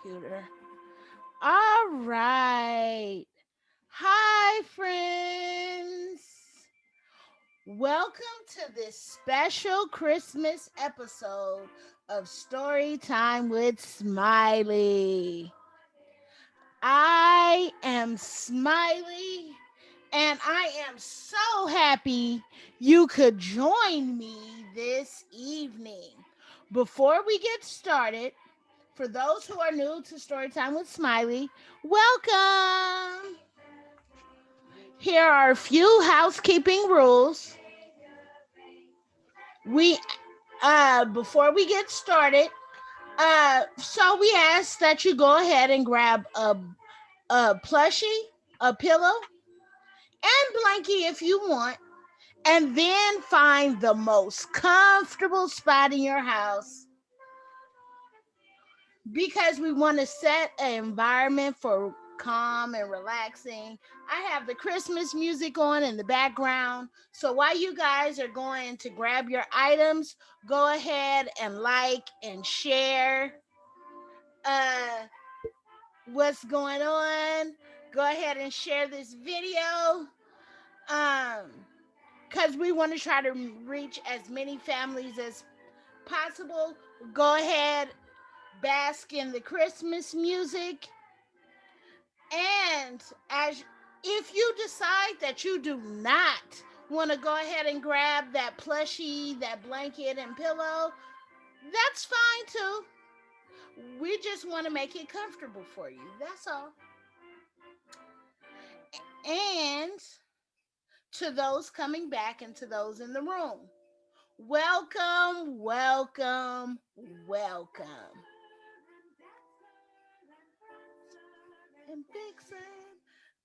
computer. All right. Hi, friends. Welcome to this special Christmas episode of Storytime with Smiley. I am Smiley, and I am so happy you could join me this evening. Before we get started, for those who are new to Storytime with Smiley, welcome. Here are a few housekeeping rules. We Before we get started, so we ask that you go ahead and grab a plushie, a pillow, and blankie if you want, and then find the most comfortable spot in your house because we want to set an environment for calm and relaxing. I have the Christmas music on in the background. So while you guys are going to grab your items, go ahead and like and share uh, what's going on. Go ahead and share this video. Because we want to try to reach as many families as possible. Go ahead, bask in the Christmas music. And as if you decide that you do not want to go ahead and grab that plushie, that blanket and pillow, that's fine too. We just want to make it comfortable for you. That's all. And to those coming back and to those in the room, welcome, welcome, welcome. And Vixen,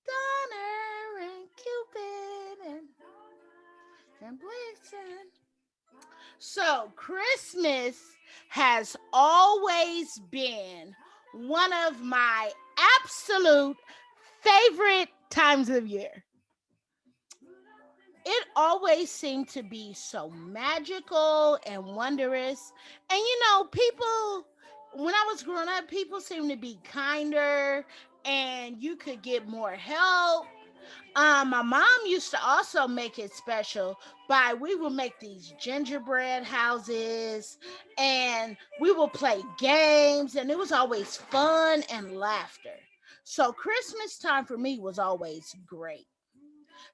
Donner, and Cupid, and Blitzen. So, Christmas has always been one of my absolute favorite times of year. It always seemed to be so magical and wondrous. And people, when I was growing up, people seemed to be kinder and you could get more help. My mom used to also make it special by we would make these gingerbread houses and we would play games and it was always fun and laughter. So Christmas time for me was always great.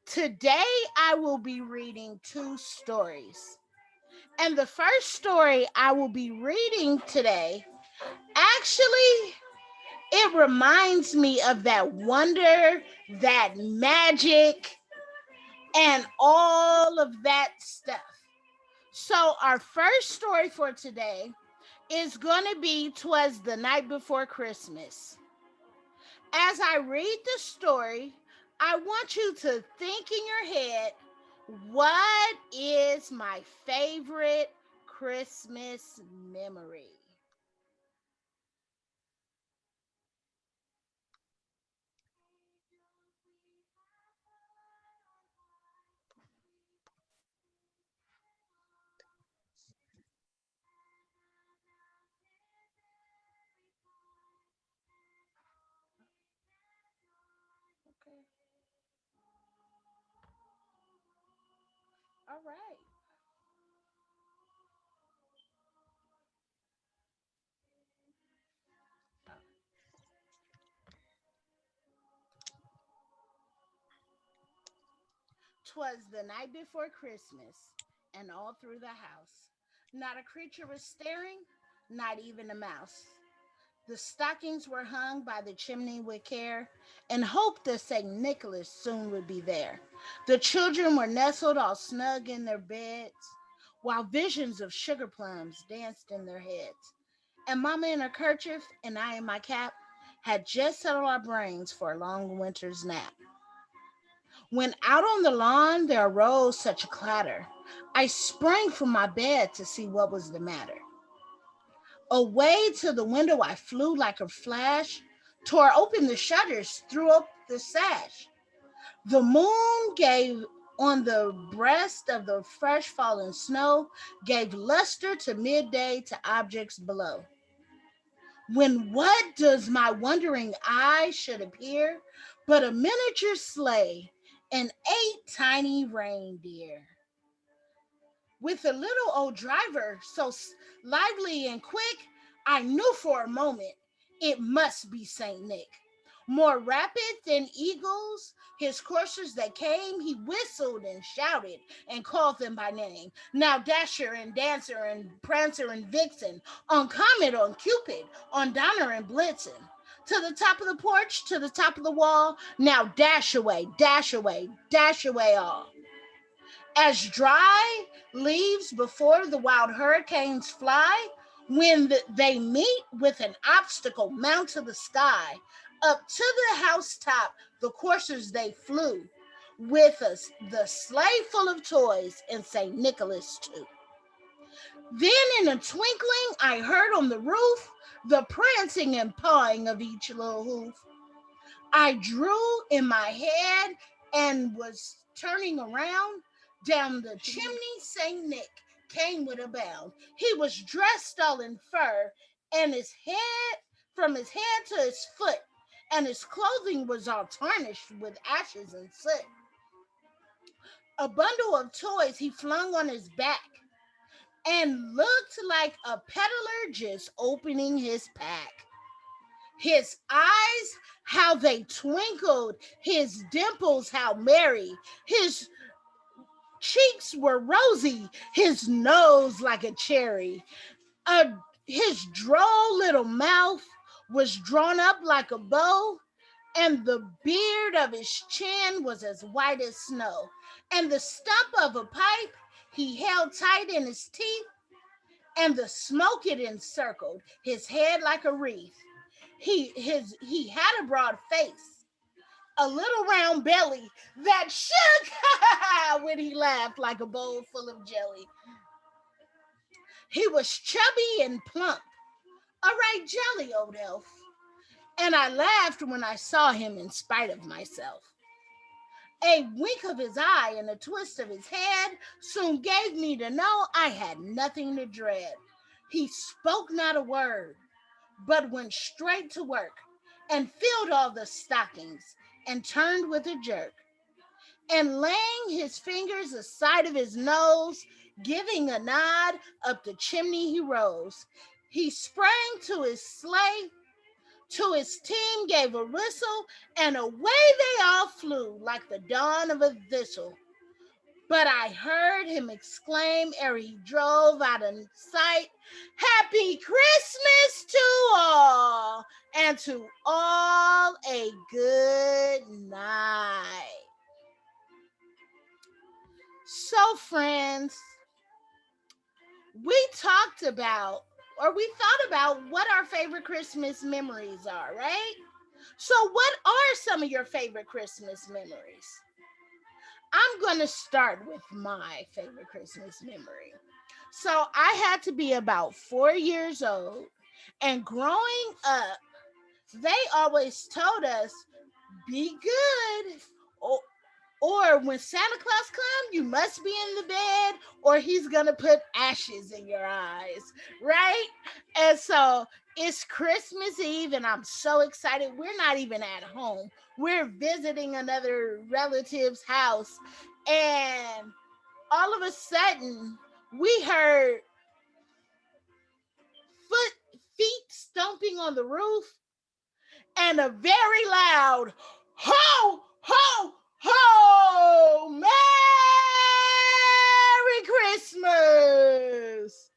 Today I will be reading two stories. And the first story I will be reading today actually it reminds me of that wonder, that magic, and all of that stuff. So, our first story for today is going to be "'Twas the Night Before Christmas." As I read the story, I want you to think in your head, what is my favorite Christmas memory? Okay. All right. 'Twas the night before Christmas, and all through the house, not a creature was stirring, not even a mouse. The stockings were hung by the chimney with care, and hoped that St. Nicholas soon would be there. The children were nestled all snug in their beds, while visions of sugar plums danced in their heads. And Mamma in her kerchief, and I in my cap, had just settled our brains for a long winter's nap. When out on the lawn there arose such a clatter, I sprang from my bed to see what was the matter. Away to the window I flew like a flash, tore open the shutters, threw up the sash. The moon gave on the breast of the fresh fallen snow, gave luster to midday to objects below. when what does my wondering eye should appear but a miniature sleigh and 8 tiny reindeer with a little old driver so lively and quick, I knew for a moment it must be Saint Nick. More rapid than eagles, his coursers that came, he whistled and shouted and called them by name. Now Dasher and Dancer and Prancer and Vixen, on Comet, on Cupid, on Donner and Blitzen. To the top of the porch, to the top of the wall, now dash away, dash away, dash away all. As dry leaves before the wild hurricanes fly, when they meet with an obstacle mount to the sky, up to the housetop the coursers they flew, with us the sleigh full of toys and St. Nicholas too. Then in a twinkling I heard on the roof the prancing and pawing of each little hoof. I drew in my head and was turning around. Down the chimney St. Nick came with a bound. He was dressed all in fur, and from his head to his foot, and his clothing was all tarnished with ashes and soot. A bundle of toys he flung on his back and looked like a peddler just opening his pack. His eyes, how they twinkled, his dimples, how merry, his cheeks were rosy, his nose like a cherry. Uh, his droll little mouth was drawn up like a bow, and the beard of his chin was as white as snow. And the stump of a pipe he held tight in his teeth, and the smoke it encircled his head like a wreath. He had a broad face, a little round belly that shook when he laughed like a bowl full of jelly. He was chubby and plump, a right jelly old elf, and I laughed when I saw him in spite of myself. A wink of his eye and a twist of his head soon gave me to know I had nothing to dread. He spoke not a word, but went straight to work and filled all the stockings and turned with a jerk. And laying his fingers aside of his nose, giving a nod, up the chimney he rose. He sprang to his sleigh, to his team gave a whistle, and away they all flew like the dawn of a thistle. But I heard him exclaim ere he drove out of sight, "Happy Christmas to all, and to all a good night." So, friends, we talked about, or we thought about what our favorite Christmas memories are, right? So, what are some of your favorite Christmas memories? I'm going to start with my favorite Christmas memory. So, I had to be about 4 years old, and growing up, they always told us, be good, or when Santa Claus comes, you must be in the bed, or he's gonna put ashes in your eyes, right? And so it's Christmas Eve, and I'm so excited. We're not even at home. We're visiting another relative's house, and all of a sudden we heard feet stomping on the roof and a very loud ho, ho, ho, Merry Christmas.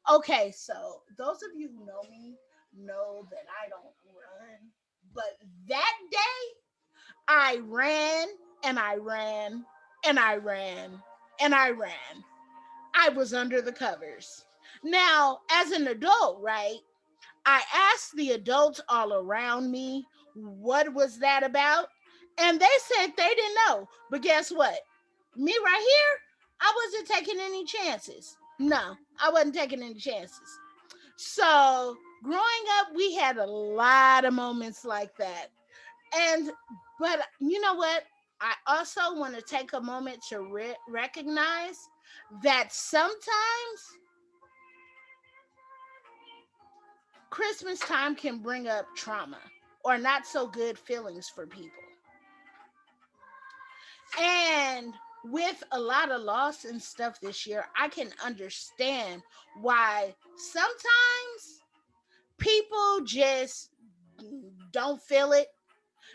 Okay, so those of you who know me know that I don't run, but that day I ran and I ran and I ran and I ran. I was under the covers. Now, as an adult, right? I asked the adults all around me what was that about, and they said they didn't know. But guess what? Me right here, I wasn't taking any chances. No, I wasn't taking any chances. So, growing up, we had a lot of moments like that. And but you know what? I also want to take a moment to recognize that sometimes Christmas time can bring up trauma or not so good feelings for people. And with a lot of loss and stuff this year, I can understand why sometimes people just don't feel it.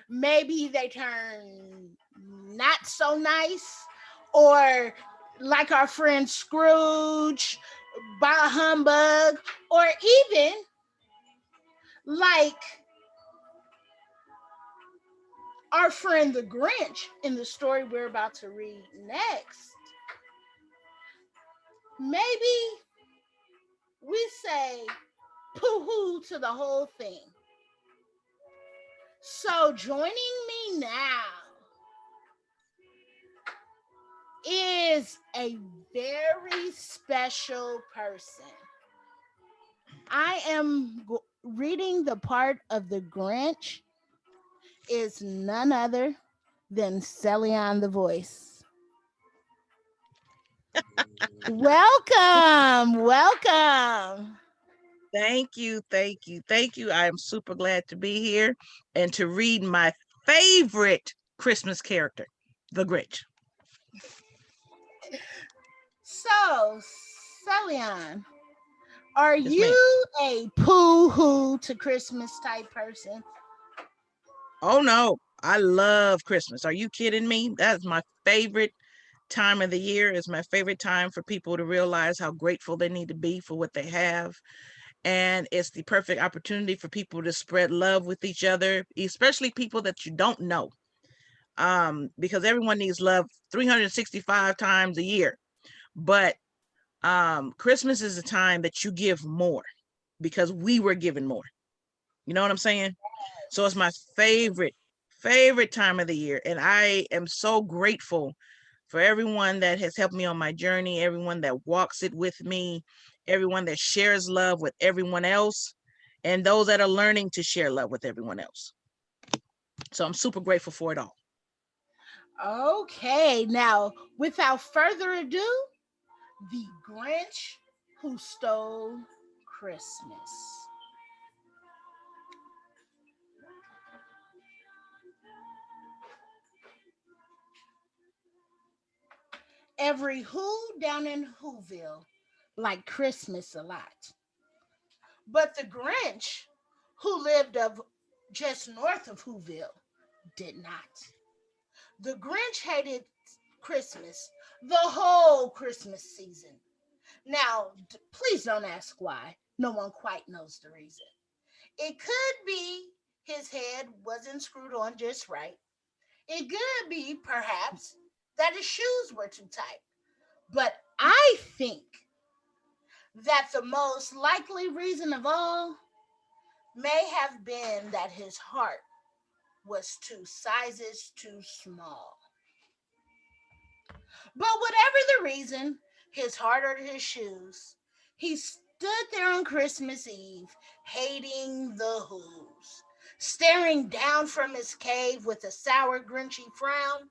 Maybe they turn not so nice, or like our friend Scrooge, bah humbug, or even like our friend the Grinch in the story we're about to read next. Maybe we say poo hoo to the whole thing. So joining me now is a very special person. I am reading the part of the Grinch is none other than Celion the voice. Welcome, welcome. Thank you, thank you, thank you. I am super glad to be here and to read my favorite Christmas character, the Grinch. So, Celion, are Yes, ma'am. you a poo hoo to Christmas type person? Oh no, I love Christmas. Are you kidding me? That's my favorite time of the year. It's my favorite time for people to realize how grateful they need to be for what they have. And it's the perfect opportunity for people to spread love with each other, especially people that you don't know. Because everyone needs love 365 times a year. But Christmas is a time that you give more because we were given more. You know what I'm saying? So it's my favorite time of the year, and I am so grateful for everyone that has helped me on my journey, everyone that walks it with me, everyone that shares love with everyone else, and those that are learning to share love with everyone else. So I'm super grateful for it all. Okay, now without further ado, the Grinch who stole Christmas. Every who down in Whoville liked Christmas a lot. But the Grinch, who lived of just north of Whoville, did not. The Grinch hated Christmas, the whole Christmas season. Now, please don't ask why. No one quite knows the reason. It could be his head wasn't screwed on just right. It could be, perhaps, that his shoes were too tight. But I think that the most likely reason of all may have been that his heart was two sizes too small. But whatever the reason, his heart or his shoes, he stood there on Christmas Eve, hating the Who's, staring down from his cave with a sour, grinchy frown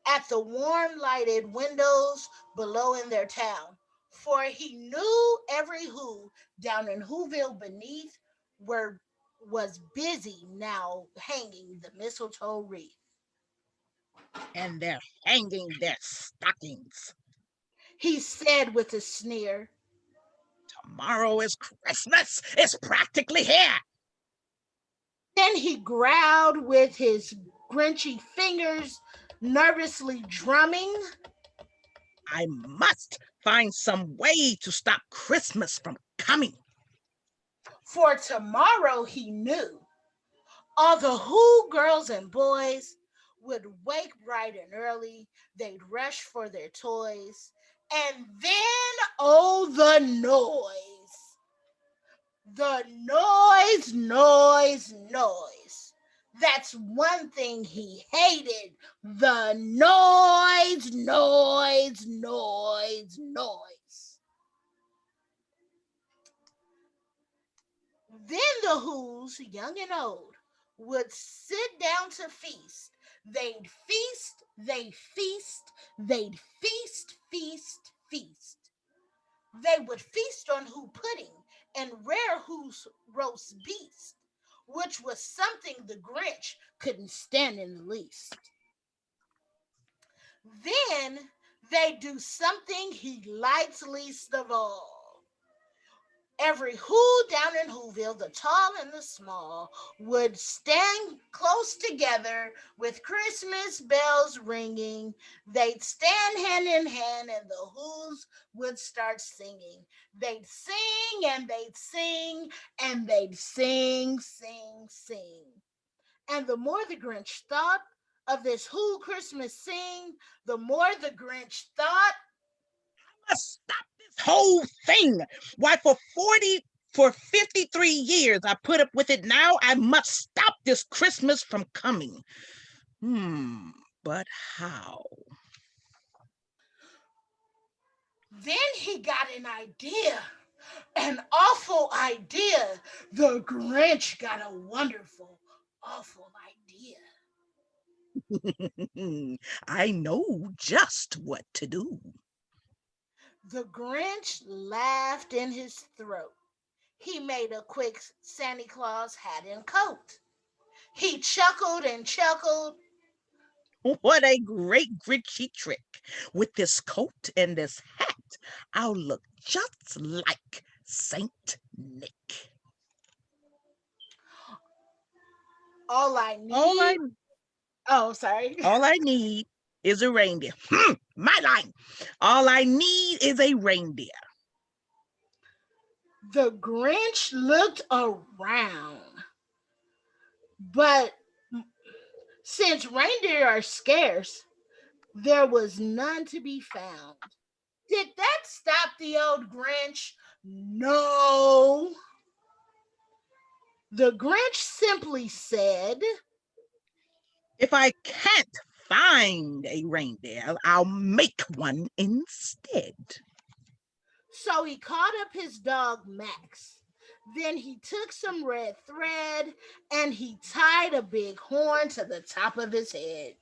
at the warm lighted windows below in their town. For he knew every Who down in Whoville beneath were was busy now hanging the mistletoe wreath. And they're hanging their stockings. He said with a sneer. Tomorrow is Christmas. It's practically here. Then he growled with his grinchy fingers, nervously drumming. I must find some way to stop Christmas from coming. For tomorrow, he knew, all the Who girls and boys would wake bright and early. They'd rush for their toys. And then, oh, the noise. The noise. That's one thing he hated. The noise. Then the Who's, young and old, would sit down to feast. They'd feast. They would feast on Who pudding and rare who's roast beast, which was something the Grinch couldn't stand in the least. Then they do something he likes least of all. Every Who down in Whoville, the tall and the small, would stand close together with Christmas bells ringing. They'd stand hand in hand, and the Who's would start singing. They'd sing and they'd sing and they'd sing, sing, sing. And the more the Grinch thought of this Who Christmas sing, the more the Grinch thought, Must stop this whole thing. Why, for 53 years, I put up with it. Now I must stop this Christmas from coming. Hmm, but how? then he got an idea. An awful idea. The Grinch got a wonderful, awful idea. I know just what to do. The Grinch laughed in his throat. He made a quick Santa Claus hat and coat. He chuckled and chuckled. What a great Grinchy trick. With this coat and this hat, I'll look just like Saint Nick. All I All I need. Oh, sorry. all I need is a reindeer. My line. All I need is a reindeer. The Grinch looked around, but since reindeer are scarce, there was none to be found. Did that stop the old Grinch? No. The Grinch simply said, If I can't find a reindeer, I'll make one instead. so he called up his dog Max. Then he took some red thread and he tied a big horn to the top of his head.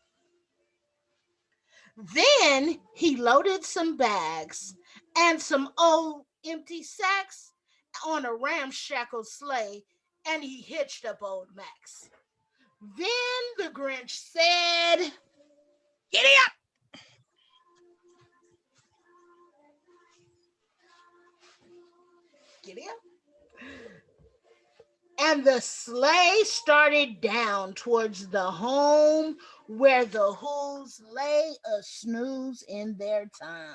Then he loaded some bags and some old empty sacks on a ramshackle sleigh and he hitched up old Max. Then the Grinch said, Giddy up! Giddy up. And the sleigh started down towards the home where the Who's lay a snooze in their town.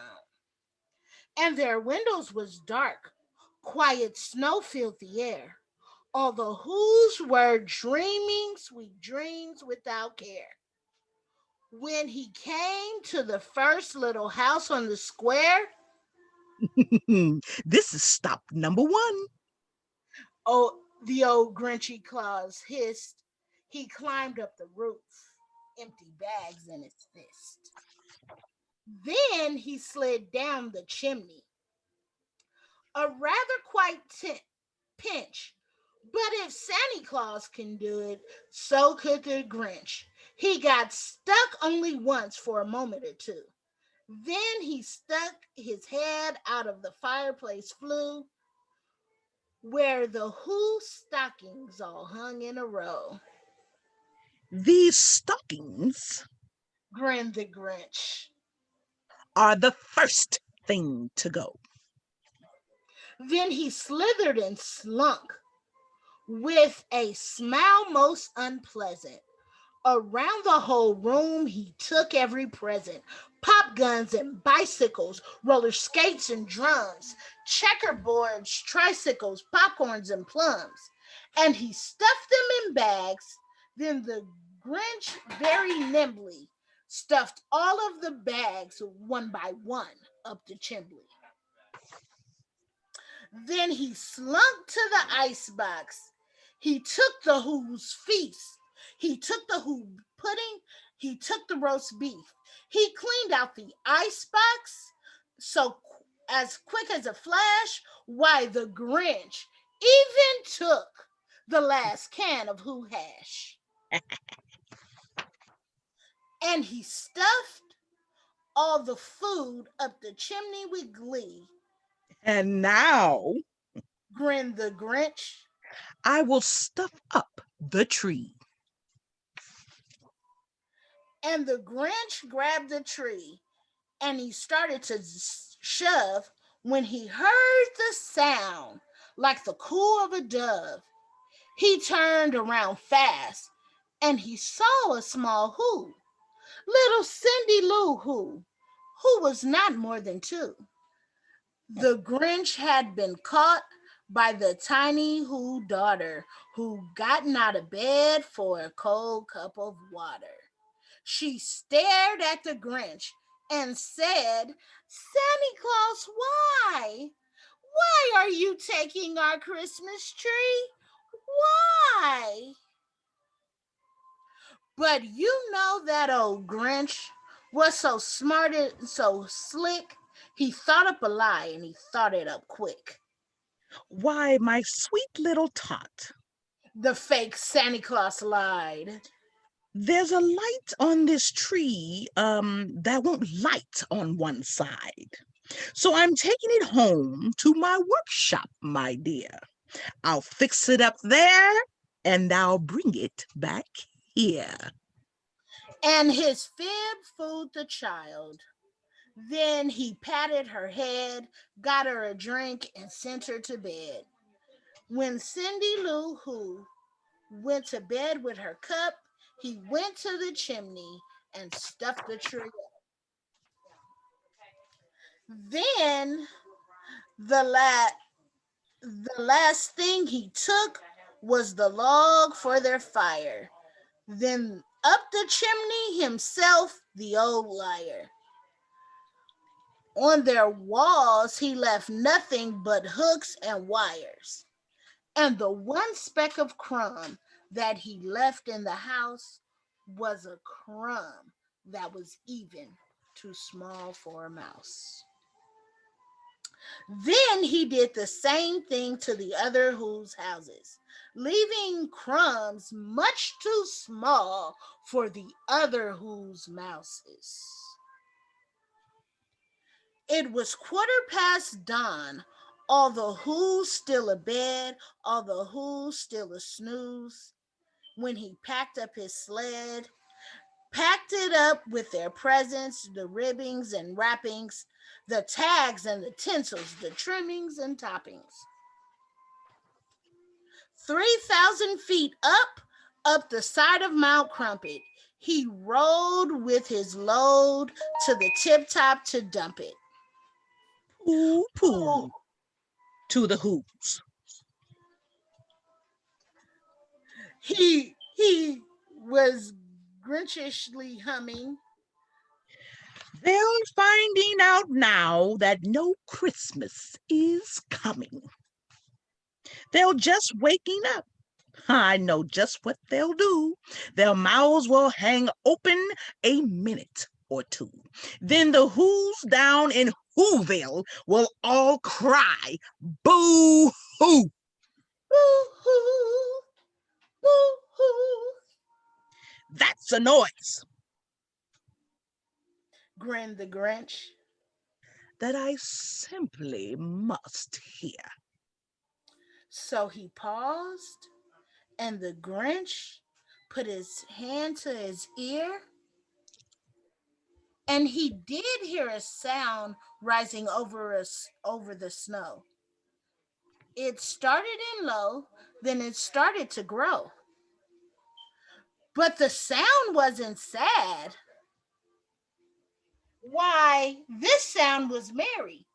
And their windows was dark, quiet snow filled the air. All the Who's were dreaming sweet dreams without care. When he came to the first little house on the square, This is stop number one. oh, the old Grinchy Claus hissed. He climbed up the roof, empty bags in his fist. Then he slid down the chimney, a rather quite pinch. But if Santa Claus can do it, so could the Grinch. He got stuck only once for a moment or two. Then he stuck his head out of the fireplace flue where the Who stockings all hung in a row. These stockings Grinned the Grinch. are the first thing to go. Then he slithered and slunk with a smile most unpleasant. Around the whole room, he took every present: pop guns and bicycles, roller skates and drums, checkerboards, tricycles, popcorns, and plums. And he stuffed them in bags. Then the Grinch very nimbly stuffed all of the bags one by one up the chimney. Then he slunk to the icebox. He took the Who's feast. He took the Who pudding. He took the roast beef. He cleaned out the icebox so as quick as a flash. Why, the Grinch even took the last can of Who hash. And he stuffed all the food up the chimney with glee. And now grinned the Grinch. I will stuff up the tree. And the Grinch grabbed the tree and he started to shove when he heard the sound like the coo of a dove. He turned around fast and he saw a small who, little Cindy Lou who was not more than two. The Grinch had been caught by the tiny Who daughter who gotten out of bed for a cold cup of water. She stared at the Grinch and said, Santa Claus, why? Why are you taking our Christmas tree? Why? But you know that old Grinch was so smart and so slick, he thought up a lie and he thought it up quick. Why, my sweet little tot, The fake Santa Claus lied. there's a light on this tree that won't light on one side. So I'm taking it home to my workshop, my dear. I'll fix it up there and I'll bring it back here. And his fib fooled the child. Then he patted her head, got her a drink, and sent her to bed. When Cindy Lou Who went to bed with her cup, he went to the chimney and stuffed the tree up. Then the last thing he took was the log for their fire. Then up the chimney himself, the old liar. On their walls he left nothing but hooks and wires. And the one speck of crumb that he left in the house was a crumb that was even too small for a mouse. Then he did the same thing to the other Who's houses, leaving crumbs much too small for the other Who's mouses. It was quarter past dawn, all the Who's still abed, all the Who's still a snooze, when he packed up his sled, packed it up with their presents, the ribbings and wrappings, the tags and the tinsels, the trimmings and toppings. 3,000 feet up the side of Mount Crumpet, he rode with his load to the tip top to dump it. Pooh, pooh, to the Who's. He was grinchishly humming. They're finding out now that no Christmas is coming. They're just waking up. I know just what they'll do. Their mouths will hang open a minute or two. Then the Who's down in Whoville will all cry, boo hoo. Boo hoo, boo hoo, That's a noise grinned the Grinch. that I simply must hear. So he paused, and the Grinch put his hand to his ear, and he did hear a sound rising over the snow. It started in low, then it started to grow. But the sound wasn't sad. Why, this sound was merry.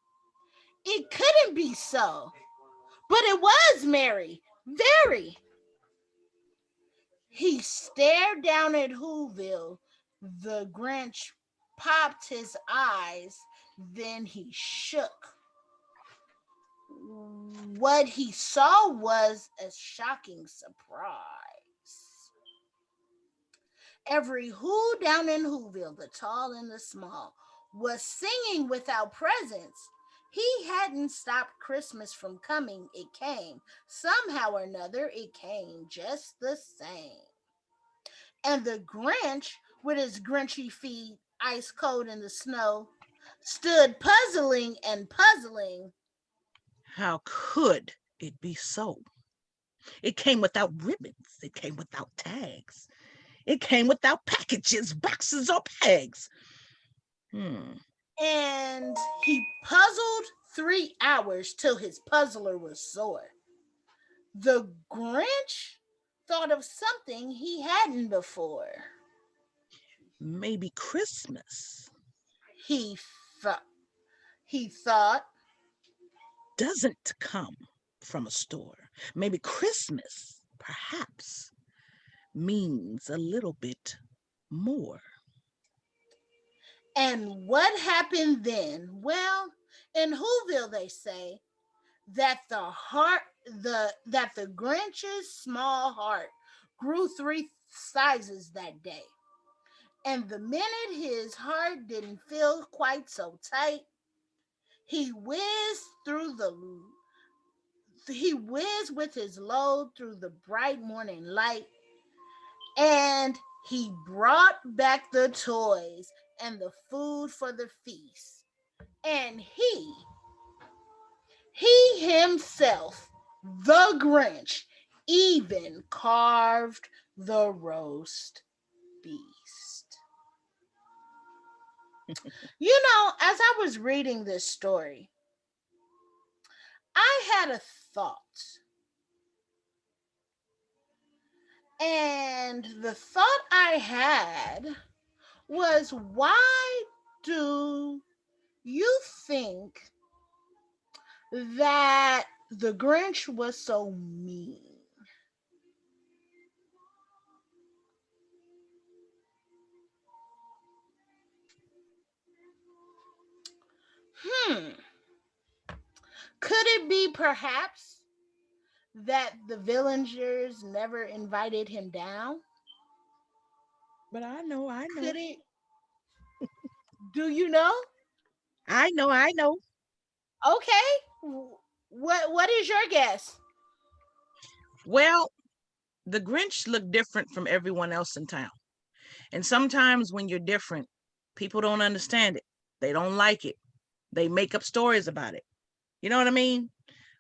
It couldn't be so, but it was merry, very. He stared down at Whoville. The Grinch popped his eyes, then he shook. What he saw was a shocking surprise. Every Who down in Whoville, the tall and the small, was singing without presents. He hadn't stopped Christmas from coming. It came. Somehow or another, it came just the same. And the Grinch, with his grinchy feet ice cold in the snow, stood puzzling and puzzling. How could it be so. It came without ribbons. It came without tags. It came without packages, boxes, or bags. Hmm. And he puzzled 3 hours till his puzzler was sore. The Grinch thought of something he hadn't before. Maybe Christmas He thought. He thought, doesn't come from a store. Maybe Christmas, perhaps, means a little bit more. and what happened then? Well, in Whoville they say that the Grinch's small heart grew 3 sizes that day. And the minute his heart didn't feel quite so tight, he whizzed through the he whizzed with his load through the bright morning light, and he brought back the toys and the food for the feast. And he himself, the Grinch, even carved the roast beast. As I was reading this story, I had a thought. And the thought I had was, why do you think that the Grinch was so mean? Hmm. Could it be perhaps that the villagers never invited him down? But I know, I Could know, it? Do you know? I know, I know. Okay. What is your guess? Well, the Grinch looked different from everyone else in town. And sometimes when you're different, people don't understand it. They don't like it. They make up stories about it. You know what I mean?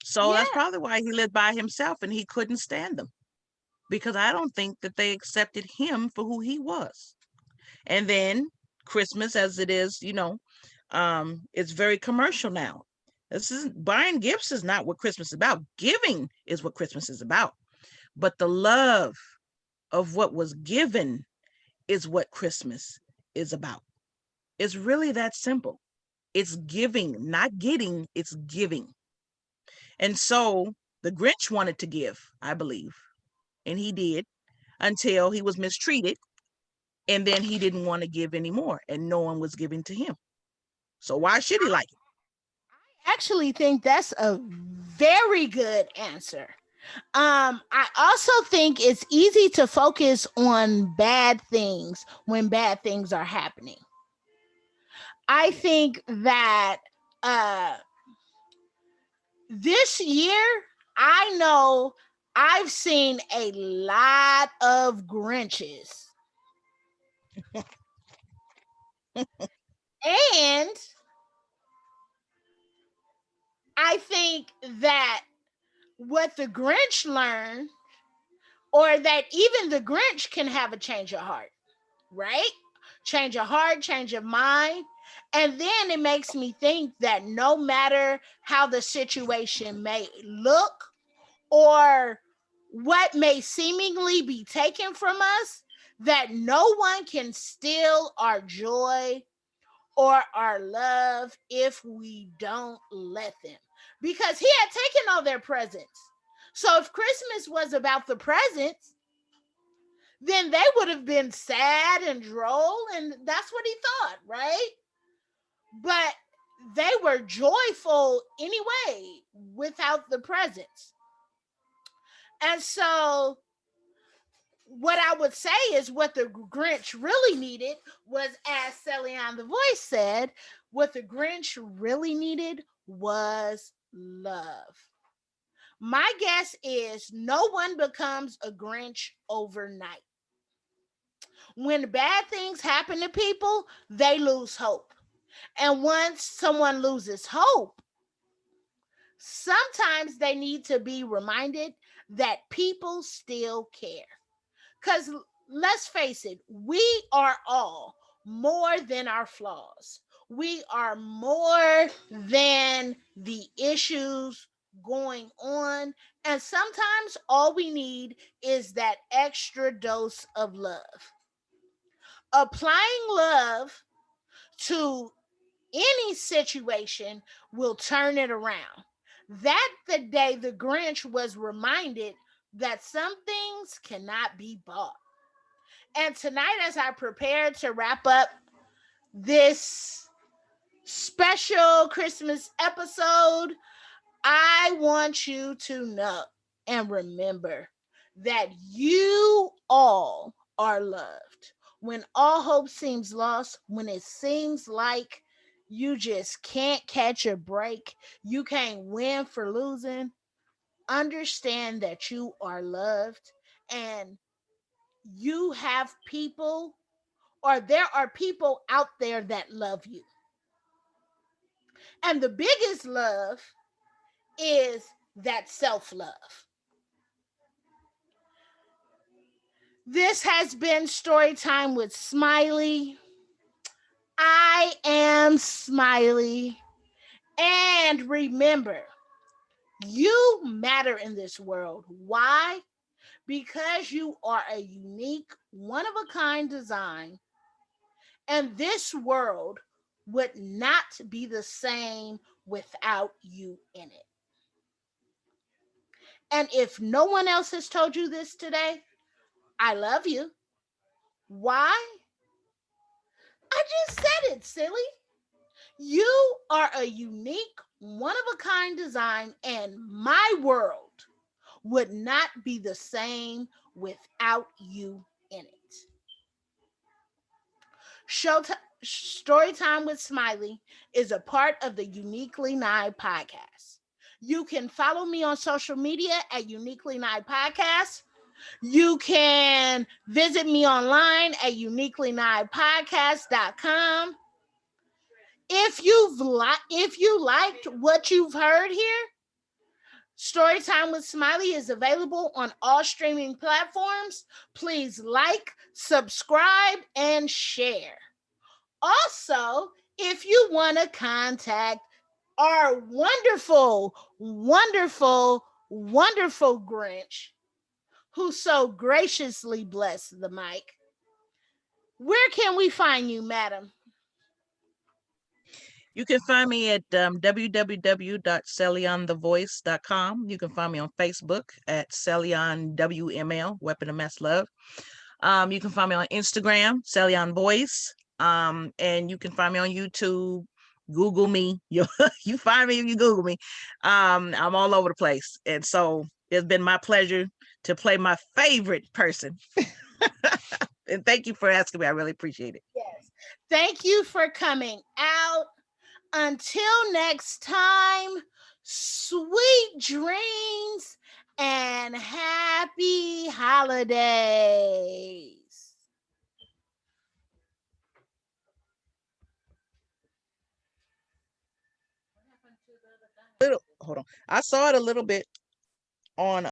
So that's Yeah. probably why he lived by himself and he couldn't stand them because I don't think that they accepted him for who he was. And then Christmas, as it is, it's very commercial now. This is buying gifts is not what Christmas is about. Giving is what Christmas is about. But the love of what was given is what Christmas is about. It's really that simple. It's giving, not getting, it's giving. And so the Grinch wanted to give, I believe, and he did until he was mistreated. And then he didn't want to give anymore, and no one was giving to him. So why should he like it? I actually think that's a very good answer. I also think it's easy to focus on bad things when bad things are happening. I think that uh, this year, I know I've seen a lot of Grinches. And I think that what the Grinch learned, or that even the Grinch can have a change of heart, right? Change of heart, change of mind. And then it makes me think that no matter how the situation may look or what may seemingly be taken from us, that no one can steal our joy or our love if we don't let them. Because he had taken all their presents. So if Christmas was about the presents, then they would have been sad and droll, and that's what he thought, right? But they were joyful anyway without the presents. And so what I would say is what the Grinch really needed was, as Celine the Voice said, what the Grinch really needed was love. My guess is no one becomes a Grinch overnight. When bad things happen to people, they lose hope. And once someone loses hope, Sometimes they need to be reminded that people still care. Because let's face it, we are all more than our flaws. We are more than the issues going on. And sometimes all we need is that extra dose of love. Applying love to any situation will turn it around. That the day the Grinch was reminded that some things cannot be bought. And tonight, as I prepare to wrap up this special Christmas episode, I want you to know and remember that you all are loved. When all hope seems lost, when it seems like you just can't catch a break, you can't win for losing, understand that you are loved and you have people, or there are people out there that love you. And the biggest love is that self love. This has been Storytime with Smiley. I am Smiley. And remember, you matter in this world. Why? Because you are a unique, one of a kind design, and this world would not be the same without you in it. And if no one else has told you this today, I love you. Why? I just said it, silly. You are a unique, one of a kind design, and my world would not be the same without you in it. Storytime with Smiley is a part of the Uniquely Nine podcast. You can follow me on social media at Uniquely Nine Podcast. You can visit me online at uniquely9podcast.com. If you liked what you've heard here, Storytime with Smiley is available on all streaming platforms. Please like, subscribe, and share. Also, if you want to contact our wonderful, wonderful, wonderful Grinch, who so graciously blessed the mic, where can we find you, madam? You can find me at www.celionthevoice.com. You can find me on Facebook at Celion WML, Weapon of Mass Love. You can find me on Instagram, Celion Voice. And you can find me on YouTube. Google me. You find me if you Google me. I'm all over the place. And so it's been my pleasure to play my favorite person. And thank you for asking me. I really appreciate it. Yes. Thank you for coming out. Until next time, sweet dreams and happy holidays. Hold on. I saw it a little bit on